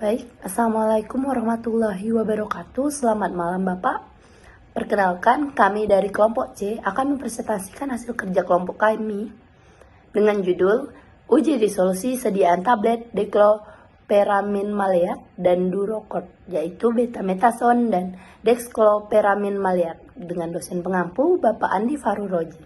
Baik, Assalamualaikum warahmatullahi wabarakatuh. Selamat malam Bapak. Perkenalkan, kami dari kelompok C akan mempresentasikan hasil kerja kelompok kami dengan judul Uji Disolusi Sediaan Tablet Dekloperamin Maleat dan Durokort, yaitu betamethasone dan dexkloperamin maleat, dengan dosen pengampu Bapak Andi Faruroji.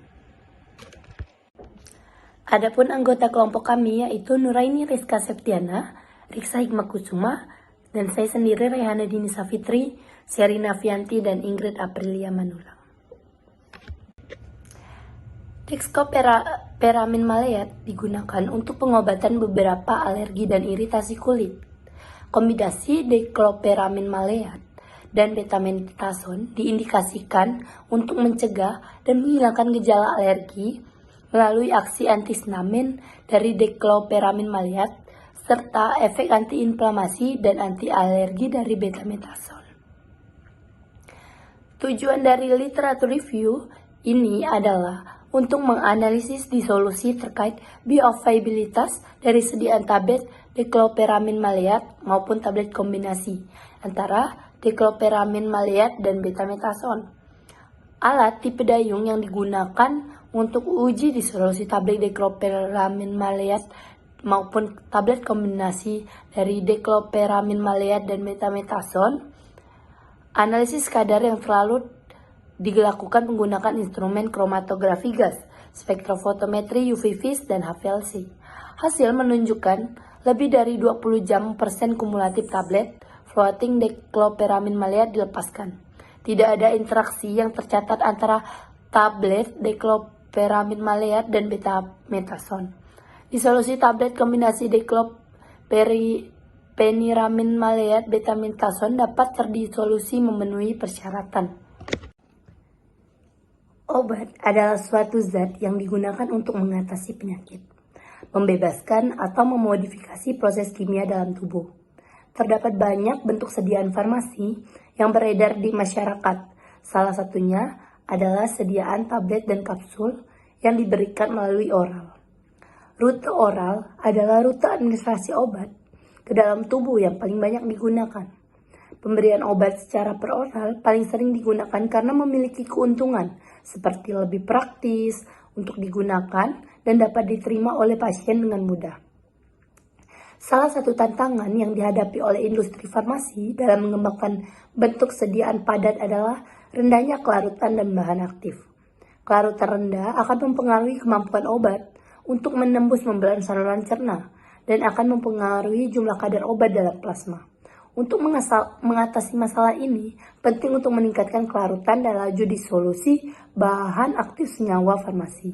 Adapun anggota kelompok kami yaitu Nuraini Rizka Septiana, Riksa Hikmah Kusuma, dan saya sendiri Rehana Dini Safitri, Sherina Fianti, dan Ingrid Aprilia Manulang. Dexkloperamin maleat digunakan untuk pengobatan beberapa alergi dan iritasi kulit. Kombinasi dekloperamin maleat dan betamethasone diindikasikan untuk mencegah dan menghilangkan gejala alergi melalui aksi antihistamin dari dekloperamin maleat serta efek antiinflamasi dan anti-alergi dari betamethasone. Tujuan dari literatur review ini adalah untuk menganalisis disolusi terkait bioavailabilitas dari sediaan tablet dekloperamin maleat maupun tablet kombinasi antara dekloperamin maleat dan betamethasone. Alat tipe dayung yang digunakan untuk uji disolusi tablet dekloperamin maleat maupun tablet kombinasi dari dekloperamin maleat dan betamethasone. Analisis kadar yang terlalu dilakukan menggunakan instrumen kromatografi gas, spektrofotometri UV vis, dan HPLC. Hasil menunjukkan lebih dari 20 jam persen kumulatif tablet floating dekloperamin maleat dilepaskan. Tidak ada interaksi yang tercatat antara tablet dekloperamin maleat dan betamethasone. Disolusi tablet kombinasi dekloperamin maleat betamethasone dapat terdisolusi memenuhi persyaratan. Obat adalah suatu zat yang digunakan untuk mengatasi penyakit, membebaskan atau memodifikasi proses kimia dalam tubuh. Terdapat banyak bentuk sediaan farmasi yang beredar di masyarakat. Salah satunya adalah sediaan tablet dan kapsul yang diberikan melalui oral. Rute oral adalah rute administrasi obat ke dalam tubuh yang paling banyak digunakan. Pemberian obat secara peroral paling sering digunakan karena memiliki keuntungan seperti lebih praktis untuk digunakan dan dapat diterima oleh pasien dengan mudah. Salah satu tantangan yang dihadapi oleh industri farmasi dalam mengembangkan bentuk sediaan padat adalah rendahnya kelarutan dan bahan aktif. Kelarutan rendah akan mempengaruhi kemampuan obat untuk menembus membran saluran cerna dan akan mempengaruhi jumlah kadar obat dalam plasma. Untuk mengatasi masalah ini, penting untuk meningkatkan kelarutan dan laju disolusi bahan aktif senyawa farmasi.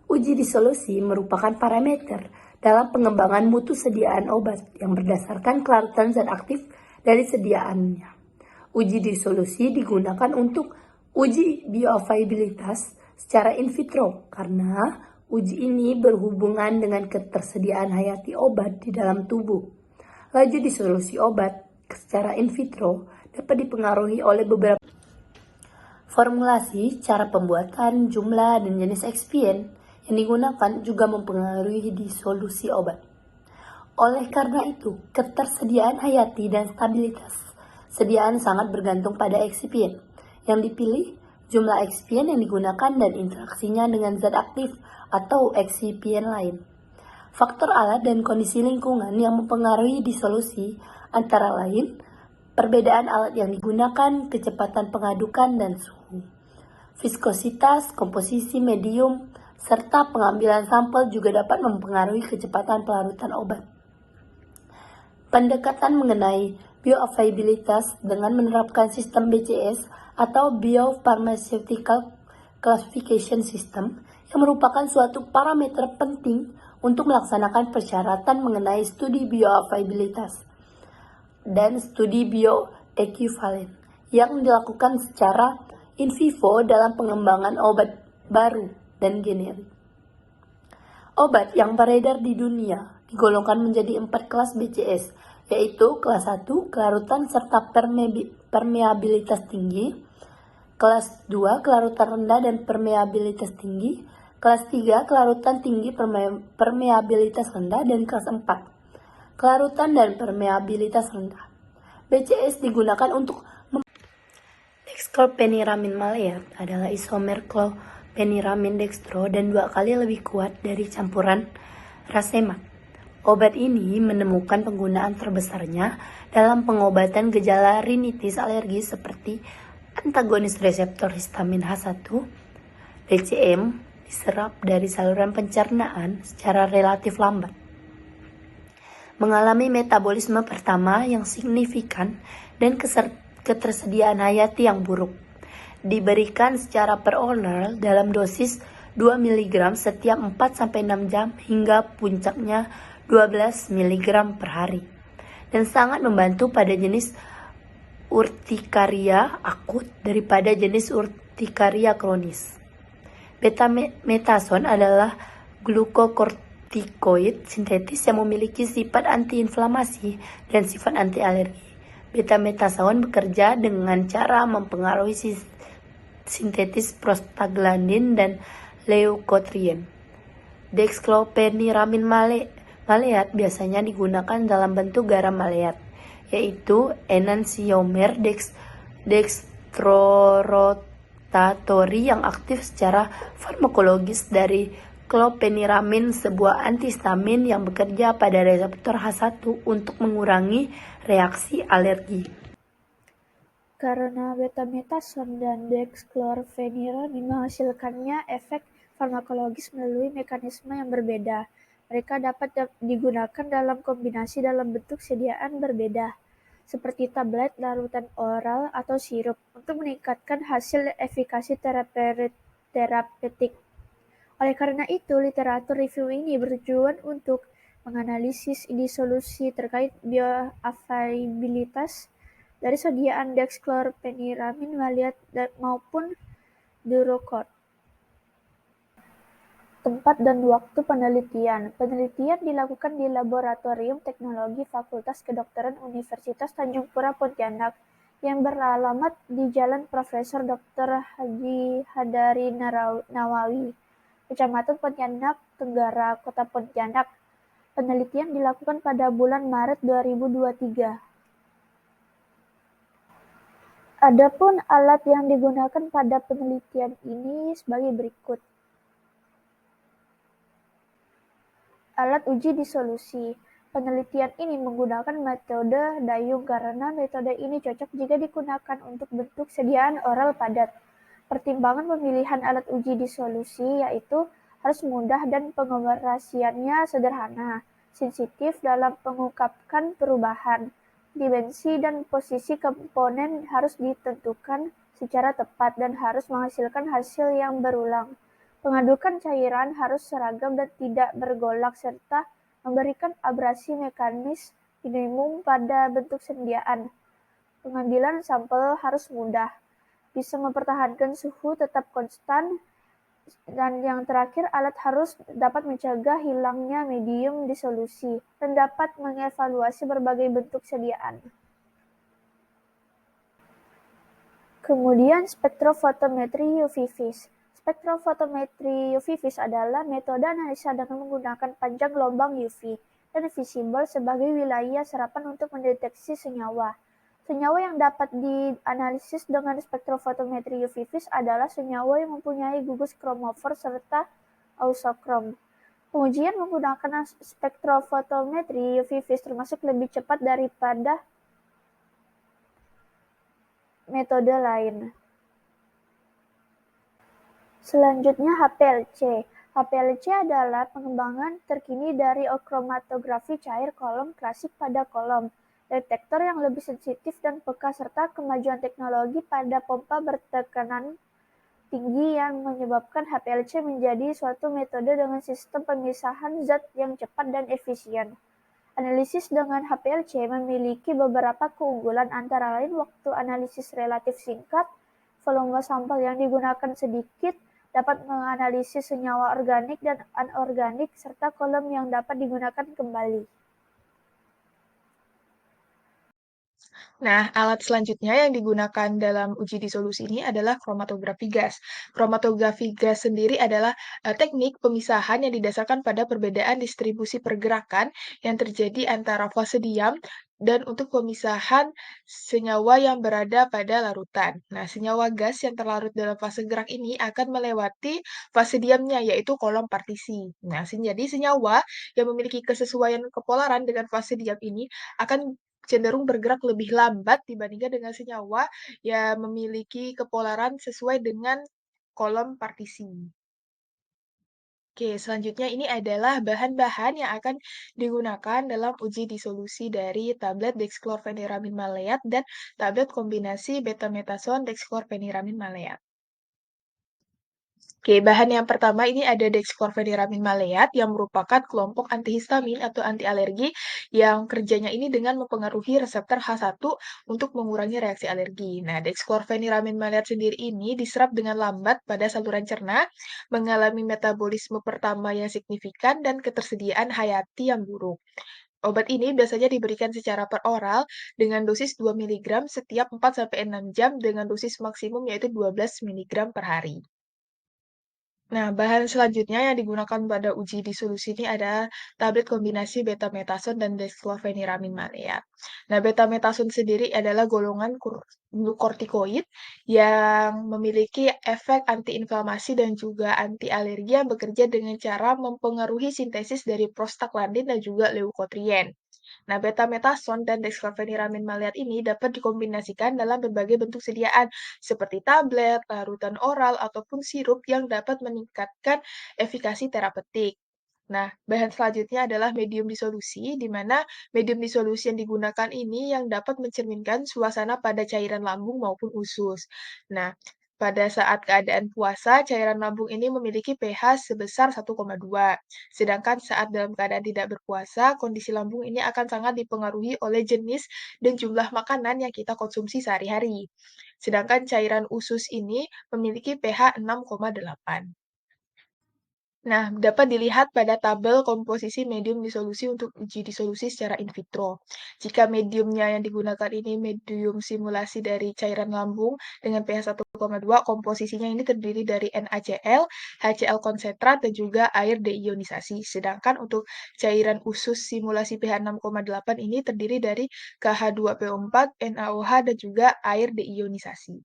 Uji disolusi merupakan parameter dalam pengembangan mutu sediaan obat yang berdasarkan kelarutan zat aktif dari sediaannya. Uji disolusi digunakan untuk uji bioavailabilitas secara in vitro karena uji ini berhubungan dengan ketersediaan hayati obat di dalam tubuh. Laju disolusi obat secara in vitro dapat dipengaruhi oleh beberapa formulasi, cara pembuatan, jumlah, dan jenis ekspien yang digunakan juga mempengaruhi disolusi obat. Oleh karena itu, ketersediaan hayati dan stabilitas sediaan sangat bergantung pada ekspien yang dipilih, jumlah ekspien yang digunakan, dan interaksinya dengan zat aktif atau eksipien lain. Faktor alat dan kondisi lingkungan yang mempengaruhi disolusi antara lain perbedaan alat yang digunakan, kecepatan pengadukan dan suhu, viskositas, komposisi medium, serta pengambilan sampel juga dapat mempengaruhi kecepatan pelarutan obat. Pendekatan mengenai bioavailabilitas dengan menerapkan sistem BCS atau Biopharmaceutical Classification System yang merupakan suatu parameter penting untuk melaksanakan persyaratan mengenai studi bioavailabilitas dan studi bioekivalen yang dilakukan secara in vivo dalam pengembangan obat baru dan generik. Obat yang beredar di dunia digolongkan menjadi 4 kelas BCS, yaitu kelas 1 kelarutan serta permeabilitas tinggi, kelas 2 kelarutan rendah dan permeabilitas tinggi, kelas 3 kelarutan tinggi permeabilitas rendah, dan kelas 4 kelarutan dan permeabilitas rendah. BCS digunakan untuk dexclorpeniramin maleat adalah isomer clorpeniramin dextro dan 2 kali lebih kuat dari campuran racemat. Obat ini menemukan penggunaan terbesarnya dalam pengobatan gejala rinitis alergi seperti antagonis reseptor histamin H1. DCM diserap dari saluran pencernaan secara relatif lambat, mengalami metabolisme pertama yang signifikan dan ketersediaan hayati yang buruk. Diberikan secara per oral dalam dosis 2 mg setiap 4-6 jam hingga puncaknya 12 mg per hari, dan sangat membantu pada jenis urtikaria akut daripada jenis urtikaria kronis. Betamethasone adalah glukokortikoid sintetis yang memiliki sifat antiinflamasi dan sifat anti-alergi. Betamethasone bekerja dengan cara mempengaruhi sintetis prostaglandin dan leukotrien. Dexclorpeniramin maleat biasanya digunakan dalam bentuk garam maleat, yaitu enantiomer dextrorotatory yang aktif secara farmakologis dari clorpeniramin, sebuah antihistamin yang bekerja pada reseptor H1 untuk mengurangi reaksi alergi. Karena betamethasone dan dexclorpeniramin menghasilkannya efek farmakologis melalui mekanisme yang berbeda, mereka dapat digunakan dalam kombinasi dalam bentuk sediaan berbeda, seperti tablet, larutan oral, atau sirup, untuk meningkatkan hasil efikasi terapeutik. Oleh karena itu, literatur review ini bertujuan untuk menganalisis disolusi terkait bioavailabilitas dari sediaan dexclorpeniramin maleat maupun Durocort. Tempat dan waktu penelitian. Penelitian dilakukan di Laboratorium Teknologi Fakultas Kedokteran Universitas Tanjung Pura Pontianak yang beralamat di Jalan Profesor Dr. Haji Hadari Nawawi, Kecamatan Pontianak Tenggara, Kota Pontianak. Penelitian dilakukan pada bulan Maret 2023. Adapun alat yang digunakan pada penelitian ini sebagai berikut. Alat uji disolusi. Penelitian ini menggunakan metode dayung karena metode ini cocok jika digunakan untuk bentuk sediaan oral padat. Pertimbangan pemilihan alat uji disolusi yaitu harus mudah dan pengoperasiannya sederhana, sensitif dalam mengungkapkan perubahan. Dimensi dan posisi komponen harus ditentukan secara tepat dan harus menghasilkan hasil yang berulang. Pengadukan cairan harus seragam dan tidak bergolak serta memberikan abrasi mekanis minimum pada bentuk sediaan. Pengambilan sampel harus mudah, bisa mempertahankan suhu tetap konstan, dan yang terakhir, alat harus dapat mencegah hilangnya medium disolusi dan dapat mengevaluasi berbagai bentuk sediaan. Kemudian spektrofotometri UV vis. Spektrofotometri UV vis adalah metode analisa dengan menggunakan panjang gelombang UV dan visible sebagai wilayah serapan untuk mendeteksi senyawa. Senyawa yang dapat dianalisis dengan spektrofotometri UV vis adalah senyawa yang mempunyai gugus kromofor serta ausokrom. Pengujian menggunakan spektrofotometri UV vis termasuk lebih cepat daripada metode lain. Selanjutnya HPLC. HPLC adalah pengembangan terkini dari kromatografi cair kolom klasik pada kolom, detektor yang lebih sensitif dan peka, serta kemajuan teknologi pada pompa bertekanan tinggi yang menyebabkan HPLC menjadi suatu metode dengan sistem pemisahan zat yang cepat dan efisien. Analisis dengan HPLC memiliki beberapa keunggulan, antara lain waktu analisis relatif singkat, volume sampel yang digunakan sedikit, dapat menganalisis senyawa organik dan anorganik, serta kolom yang dapat digunakan kembali. Nah, alat selanjutnya yang digunakan dalam uji disolusi ini adalah kromatografi gas. Kromatografi gas sendiri adalah teknik pemisahan yang didasarkan pada perbedaan distribusi pergerakan yang terjadi antara fase diam dan untuk pemisahan senyawa yang berada pada larutan. Nah, senyawa gas yang terlarut dalam fase gerak ini akan melewati fase diamnya, yaitu kolom partisi. Nah, jadi senyawa yang memiliki kesesuaian kepolaran dengan fase diam ini akan cenderung bergerak lebih lambat dibandingkan dengan senyawa yang memiliki kepolaran sesuai dengan kolom partisi. Oke, selanjutnya ini adalah bahan-bahan yang akan digunakan dalam uji disolusi dari tablet dexclorpheniramine maleat dan tablet kombinasi betamethasone dexclorpheniramine maleat. Oke, bahan yang pertama ini ada dexclorpheniramine maleat yang merupakan kelompok antihistamin atau anti alergi yang kerjanya ini dengan mempengaruhi reseptor H1 untuk mengurangi reaksi alergi. Nah, dexclorpheniramine maleat sendiri ini diserap dengan lambat pada saluran cerna, mengalami metabolisme pertama yang signifikan dan ketersediaan hayati yang buruk. Obat ini biasanya diberikan secara peroral dengan dosis 2 mg setiap 4-6 jam dengan dosis maksimum yaitu 12 mg per hari. Nah, bahan selanjutnya yang digunakan pada uji disolusi ini adalah tablet kombinasi betamethasone dan dexclorpheniramine maleat. Nah, betamethasone sendiri adalah golongan glukortikoid yang memiliki efek antiinflamasi dan juga anti alergi yang bekerja dengan cara mempengaruhi sintesis dari prostaglandin dan juga leukotrien. Nah, betamethasone dan dexclorpheniramine maleat ini dapat dikombinasikan dalam berbagai bentuk sediaan, seperti tablet, larutan oral, ataupun sirup yang dapat meningkatkan efikasi terapeutik. Nah, bahan selanjutnya adalah medium disolusi, di mana medium disolusi yang digunakan ini yang dapat mencerminkan suasana pada cairan lambung maupun usus. Nah, pada saat keadaan puasa, cairan lambung ini memiliki pH sebesar 1,2. Sedangkan saat dalam keadaan tidak berpuasa, kondisi lambung ini akan sangat dipengaruhi oleh jenis dan jumlah makanan yang kita konsumsi sehari-hari. Sedangkan cairan usus ini memiliki pH 6,8. Nah, dapat dilihat pada tabel komposisi medium disolusi untuk uji disolusi secara in vitro. Jika mediumnya yang digunakan ini medium simulasi dari cairan lambung dengan pH 1,2, komposisinya ini terdiri dari NaCl, HCl konsentrat, dan juga air deionisasi. Sedangkan untuk cairan usus simulasi pH 6,8 ini terdiri dari KH2PO4, NaOH, dan juga air deionisasi.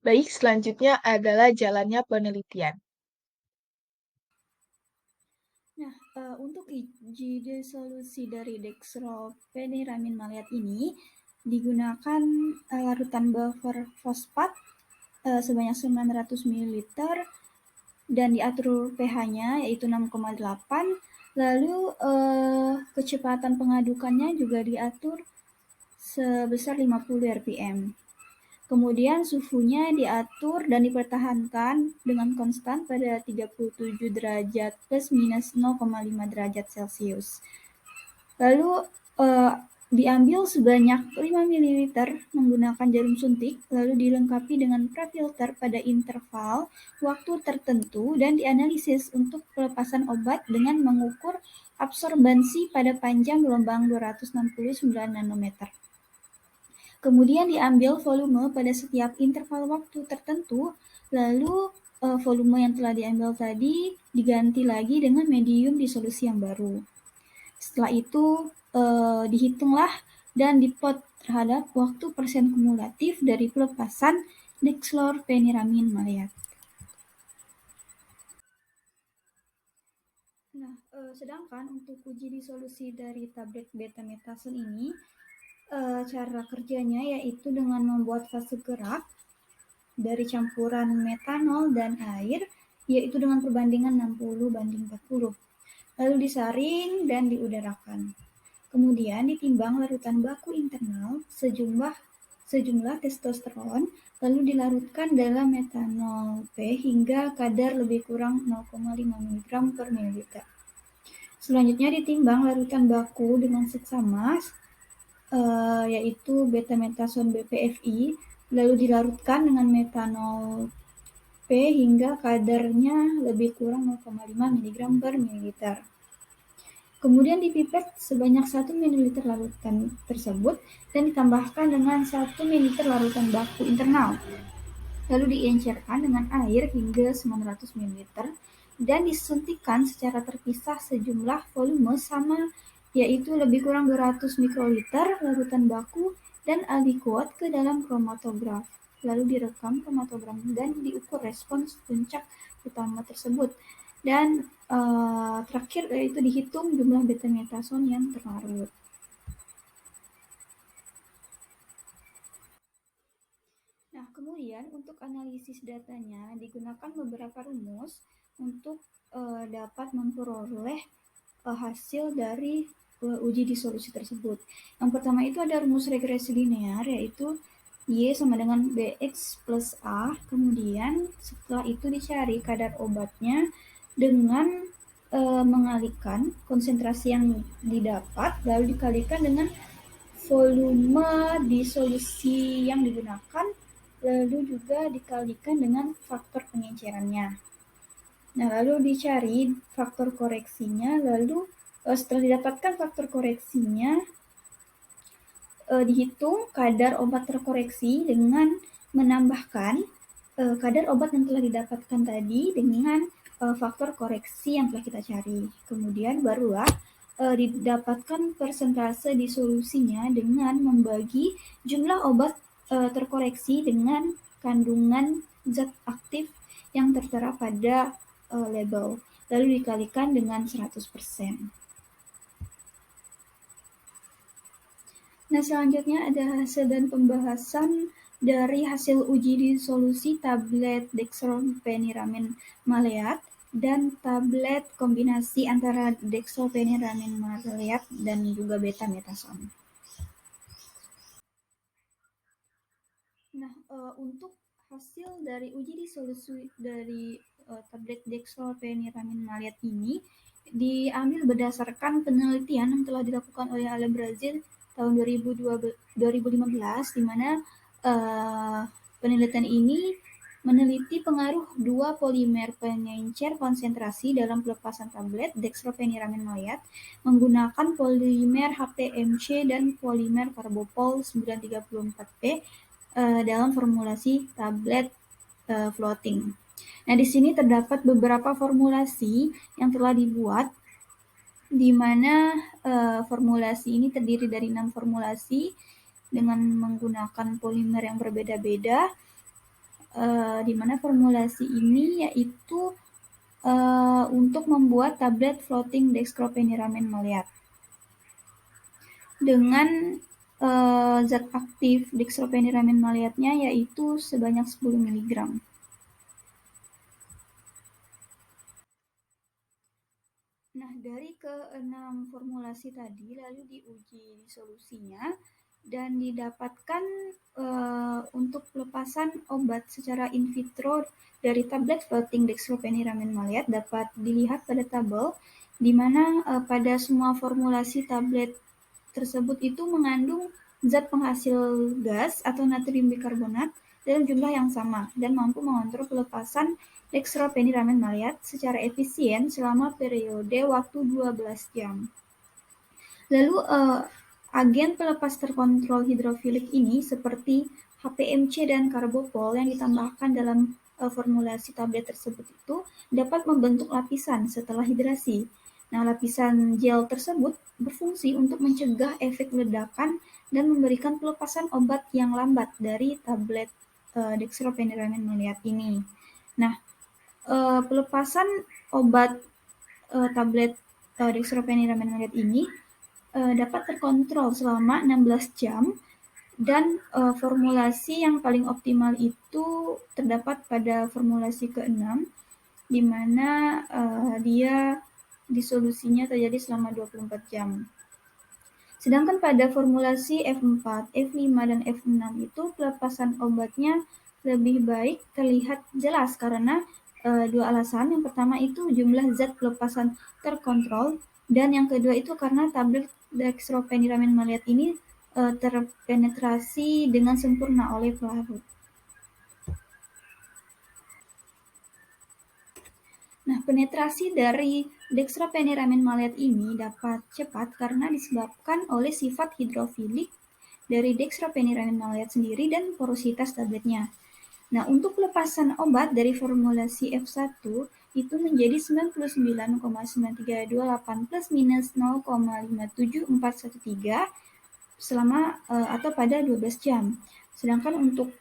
Baik, selanjutnya adalah jalannya penelitian. Nah, untuk uji disolusi dari dexclorpheniramine maleat ini digunakan larutan buffer fosfat sebanyak 900 ml dan diatur pH-nya yaitu 6,8. Lalu kecepatan pengadukannya juga diatur sebesar 50 rpm. Kemudian suhunya diatur dan dipertahankan dengan konstan pada 37 derajat plus minus 0,5 derajat Celcius. Lalu diambil sebanyak 5 ml menggunakan jarum suntik, lalu dilengkapi dengan prefilter pada interval waktu tertentu dan dianalisis untuk pelepasan obat dengan mengukur absorbansi pada panjang gelombang 269 nanometer. Kemudian diambil volume pada setiap interval waktu tertentu, lalu volume yang telah diambil tadi diganti lagi dengan medium disolusi yang baru. Setelah itu dihitunglah dan diplot terhadap waktu persen kumulatif dari pelepasan dexclorpheniramine maleat. Nah, sedangkan untuk uji disolusi dari tablet betamethasone ini, cara kerjanya yaitu dengan membuat fase gerak dari campuran metanol dan air, yaitu dengan perbandingan 60:40. Lalu disaring dan diudarakan. Kemudian ditimbang larutan baku internal sejumlah testosteron, lalu dilarutkan dalam metanol P hingga kadar lebih kurang 0,5 mg per mililiter. Selanjutnya ditimbang larutan baku dengan seksama, yaitu betamethasone BPFI, lalu dilarutkan dengan metanol P hingga kadarnya lebih kurang 0,5 mg per mililiter. Kemudian dipipet sebanyak 1 ml larutan tersebut dan ditambahkan dengan 1 ml larutan baku internal. Lalu diencerkan dengan air hingga 900 ml dan disuntikkan secara terpisah sejumlah volume sama, yaitu lebih kurang 200 mikroliter larutan baku dan aldiquot ke dalam kromatograf. Lalu direkam kromatogram dan diukur respons puncak utama tersebut. Dan terakhir yaitu dihitung jumlah betametason yang terlarut. Nah, kemudian untuk analisis datanya digunakan beberapa rumus untuk dapat memperoleh hasil dari uji disolusi tersebut. Yang pertama itu ada rumus regresi linear, yaitu Y sama dengan BX plus A. Kemudian setelah itu dicari kadar obatnya dengan mengalihkan konsentrasi yang didapat, lalu dikalikan dengan volume disolusi yang digunakan, lalu juga dikalikan dengan faktor pengencerannya. Nah, lalu dicari faktor koreksinya, lalu setelah didapatkan faktor koreksinya, dihitung kadar obat terkoreksi dengan menambahkan kadar obat yang telah didapatkan tadi dengan faktor koreksi yang telah kita cari. Kemudian barulah didapatkan persentase disolusinya dengan membagi jumlah obat terkoreksi dengan kandungan zat aktif yang tertera pada label, lalu dikalikan dengan 100%. Nah, selanjutnya ada hasil dan pembahasan dari hasil uji disolusi tablet dextropeniramin maleat dan tablet kombinasi antara dextropeniramin maleat dan juga betametason. Nah, untuk hasil dari uji disolusi dari tablet dextropeniramin maleat ini diambil berdasarkan penelitian yang telah dilakukan oleh Alan Brazil tahun 2015, di mana penelitian ini meneliti pengaruh dua polimer pengencer konsentrasi dalam pelepasan tablet dextropeniramin maleat menggunakan polimer HPMC dan polimer karbopol 934P dalam formulasi tablet floating. Nah, di sini terdapat beberapa formulasi yang telah dibuat, di mana formulasi ini terdiri dari 6 formulasi dengan menggunakan polimer yang berbeda-beda, di mana formulasi ini yaitu untuk membuat tablet floating dextropeniramin maleat dengan zat aktif dextropeniramin maleatnya yaitu sebanyak 10 mg. Nah, dari ke-6 formulasi tadi lalu diuji disolusinya dan didapatkan untuk pelepasan obat secara in vitro dari tablet floating dextropeniramin maleat dapat dilihat pada tabel, di mana pada semua formulasi tablet tersebut itu mengandung zat penghasil gas atau natrium bikarbonat dalam jumlah yang sama dan mampu mengontrol pelepasan dextropeniramin maleat secara efisien selama periode waktu 12 jam. Lalu agen pelepas terkontrol hidrofilik ini seperti HPMC dan karbopol yang ditambahkan dalam formulasi tablet tersebut itu dapat membentuk lapisan setelah hidrasi. Nah, lapisan gel tersebut berfungsi untuk mencegah efek ledakan dan memberikan pelepasan obat yang lambat dari tablet dextropeniramin maleat ini. Nah, pelepasan obat tablet dextropeniramin maleat ini dapat terkontrol selama 16 jam dan formulasi yang paling optimal itu terdapat pada formulasi ke-6, di mana dia disolusinya terjadi selama 24 jam. Sedangkan pada formulasi F4, F5, dan F6 itu pelepasan obatnya lebih baik terlihat jelas karena dua alasan. Yang pertama itu jumlah zat pelepasan terkontrol, dan yang kedua itu karena tablet dextropeniramin maleat ini terpenetrasi dengan sempurna oleh pelarut. Nah, penetrasi dari dextropeniramin maleat ini dapat cepat karena disebabkan oleh sifat hidrofilik dari dextropeniramin maleat sendiri dan porositas tabletnya. Nah, untuk pelepasan obat dari formulasi F1 itu menjadi 99,9328 plus minus 0,57413 selama atau pada 12 jam. Sedangkan untuk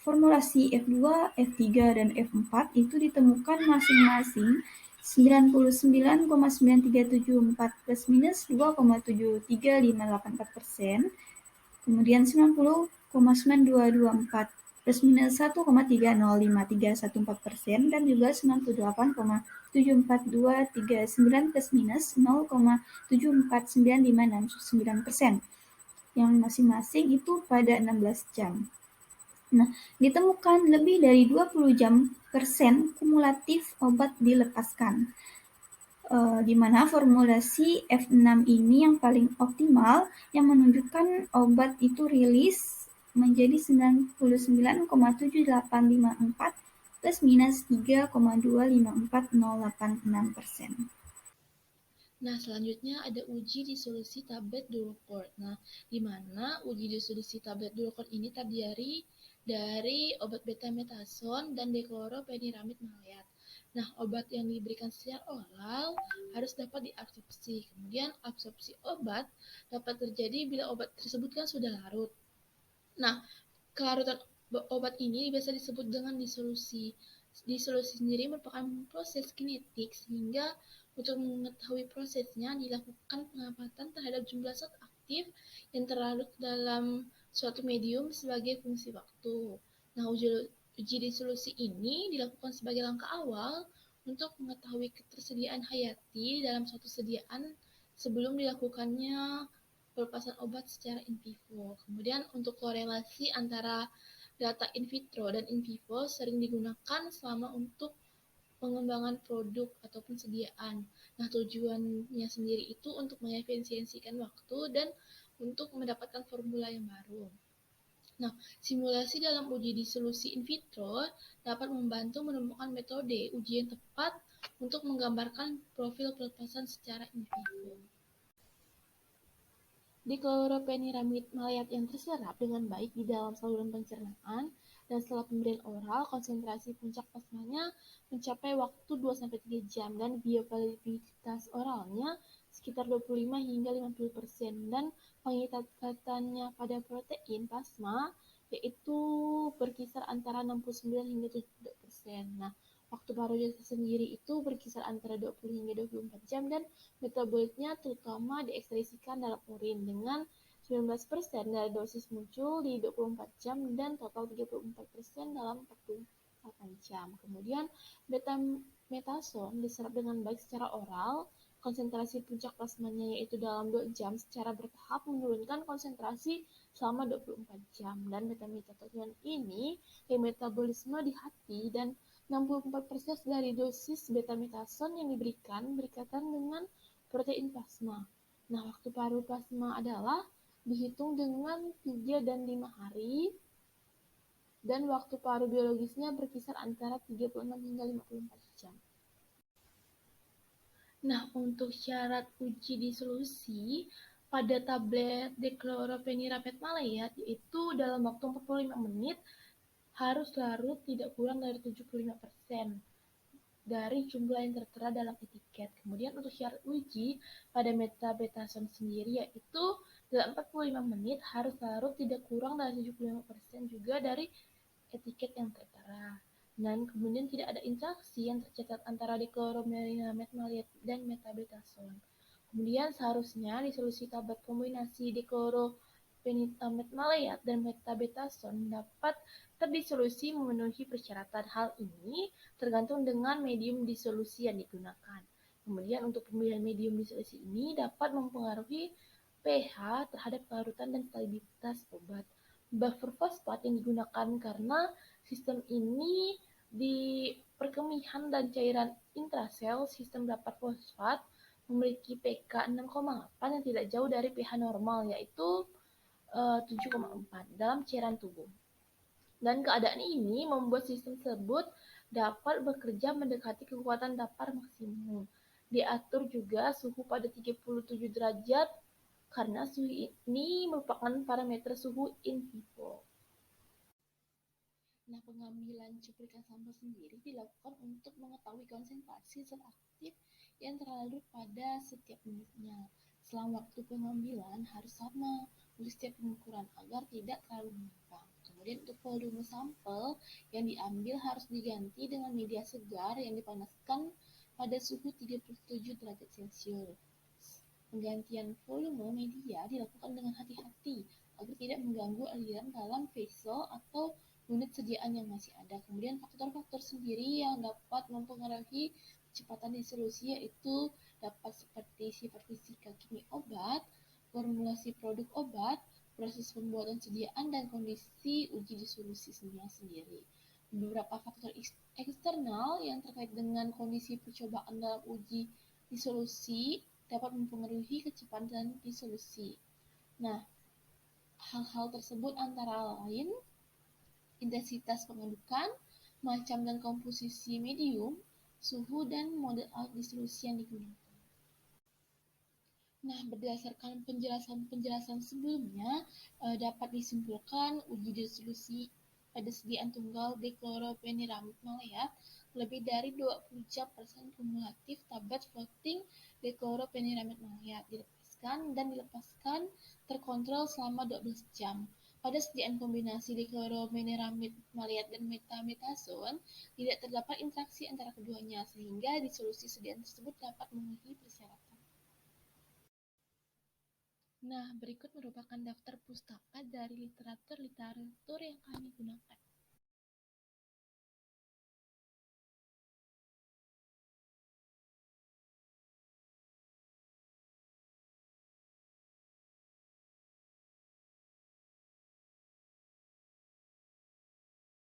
formulasi F2, F3, dan F4 itu ditemukan masing-masing 99,9374 plus minus 2,73584%, kemudian 90,9224 plus minus 1,305314%, dan juga 98,742399 plus minus 0,749569%, yang masing-masing itu pada 16 jam. Nah, ditemukan lebih dari 20 jam persen kumulatif obat dilepaskan, di mana formulasi F6 ini yang paling optimal, yang menunjukkan obat itu rilis menjadi 99,7854 plus minus 3,254086%. Nah, selanjutnya ada uji disolusi tablet Dulcort. Nah, di mana uji disolusi tablet Dulcort ini terdiri dari obat betametason dan dekloropheniramid maleat. Nah, obat yang diberikan secara oral harus dapat diabsorpsi. Kemudian, absorpsi obat dapat terjadi bila obat tersebut kan sudah larut. Nah, kelarutan obat ini biasa disebut dengan disolusi. Disolusi sendiri merupakan proses kinetik sehingga untuk mengetahui prosesnya dilakukan pengamatan terhadap jumlah zat aktif yang terlarut dalam suatu medium sebagai fungsi waktu. Nah, uji disolusi ini dilakukan sebagai langkah awal untuk mengetahui ketersediaan hayati dalam suatu sediaan sebelum dilakukannya pelepasan obat secara in vivo. Kemudian untuk korelasi antara data in vitro dan in vivo sering digunakan selama untuk pengembangan produk ataupun sediaan. Nah, tujuannya sendiri itu untuk mengefisiensikan waktu dan untuk mendapatkan formula yang baru. Nah, simulasi dalam uji disolusi in vitro dapat membantu menemukan metode uji yang tepat untuk menggambarkan profil pelepasan secara in vivo. Dikloropheniramid maleat yang terserap dengan baik di dalam saluran pencernaan dan setelah pemberian oral, konsentrasi puncak plasmanya mencapai waktu 2-3 jam dan bioavailabilitas oralnya sekitar 25 hingga 50% dan pengikatannya pada protein plasma yaitu berkisar antara 69 hingga 70%. Nah, waktu paroditas sendiri itu berkisar antara 20 hingga 24 jam dan metabolitnya terutama diekspresikan dalam urin dengan 19% dari dosis muncul di 24 jam dan total 34% dalam 48 jam. Kemudian betametason diserap dengan baik secara oral, konsentrasi puncak plasmanya yaitu dalam 2 jam secara bertahap menurunkan konsentrasi selama 24 jam dan betametason ini metabolisme di hati dan 64% dari dosis betametason yang diberikan berkaitan dengan protein plasma. Nah, waktu paru plasma adalah dihitung dengan 3 dan 5 hari dan waktu paru biologisnya berkisar antara 36 hingga 54 jam. Nah, untuk syarat uji disolusi pada tablet dekloropheniramid maleat yaitu dalam waktu 45 menit harus larut tidak kurang dari 75% dari jumlah yang tertera dalam etiket. Kemudian untuk syarat uji pada metabetason sendiri yaitu dalam 45 menit harus larut tidak kurang dari 75% juga dari etiket yang tertera. Dan kemudian tidak ada interaksi yang tercatat antara dikloropheniramid maleat dan metabetason. Kemudian seharusnya disolusi tablet kombinasi dikloropheniramid maleat dan metabetason dapat terdisolusi memenuhi persyaratan. Hal ini tergantung dengan medium disolusi yang digunakan. Kemudian untuk pemilihan medium disolusi ini dapat mempengaruhi pH terhadap kelarutan dan stabilitas obat. Buffer fosfat yang digunakan karena sistem ini di perkemihan dan cairan intrasel sistem dapat fosfat memiliki pK 6,8 yang tidak jauh dari pH normal yaitu 7,4 dalam cairan tubuh. Dan keadaan ini membuat sistem tersebut dapat bekerja mendekati kekuatan datar maksimum. Diatur juga suhu pada 37 derajat karena suhu ini merupakan parameter suhu in vivo. Nah, pengambilan cuplikan sampel sendiri dilakukan untuk mengetahui konsentrasi zat aktif yang terlarut pada setiap unitnya. Selang waktu pengambilan harus sama untuk setiap pengukuran agar tidak terlalu menyimpang. Kemudian untuk volume sampel yang diambil harus diganti dengan media segar yang dipanaskan pada suhu 37 derajat Celcius. Penggantian volume media dilakukan dengan hati-hati agar tidak mengganggu aliran dalam vessel atau unit sediaan yang masih ada. Kemudian faktor-faktor sendiri yang dapat mempengaruhi kecepatan disolusi yaitu dapat seperti sifat fisika kimia obat, formulasi produk obat, proses pembuatan sediaan, dan kondisi uji disolusi sendiri. Beberapa faktor eksternal yang terkait dengan kondisi percobaan dalam uji disolusi dapat mempengaruhi kecepatan disolusi. Nah, hal-hal tersebut antara lain intensitas pengadukan, macam dan komposisi medium, suhu, dan mode alat disolusi yang digunakan. Nah, berdasarkan penjelasan sebelumnya, dapat disimpulkan uji disolusi pada sediaan tunggal dikloropheniramid maleat lebih dari 20 jam persen kumulatif tablet floating dikloropheniramid maleat dilepaskan terkontrol selama 12 jam. Pada sediaan kombinasi dikloropheniramid maleat dan metametazon, tidak terdapat interaksi antara keduanya, sehingga disolusi sediaan tersebut dapat memenuhi persyaratan. Nah, berikut merupakan daftar pustaka dari literatur yang kami gunakan.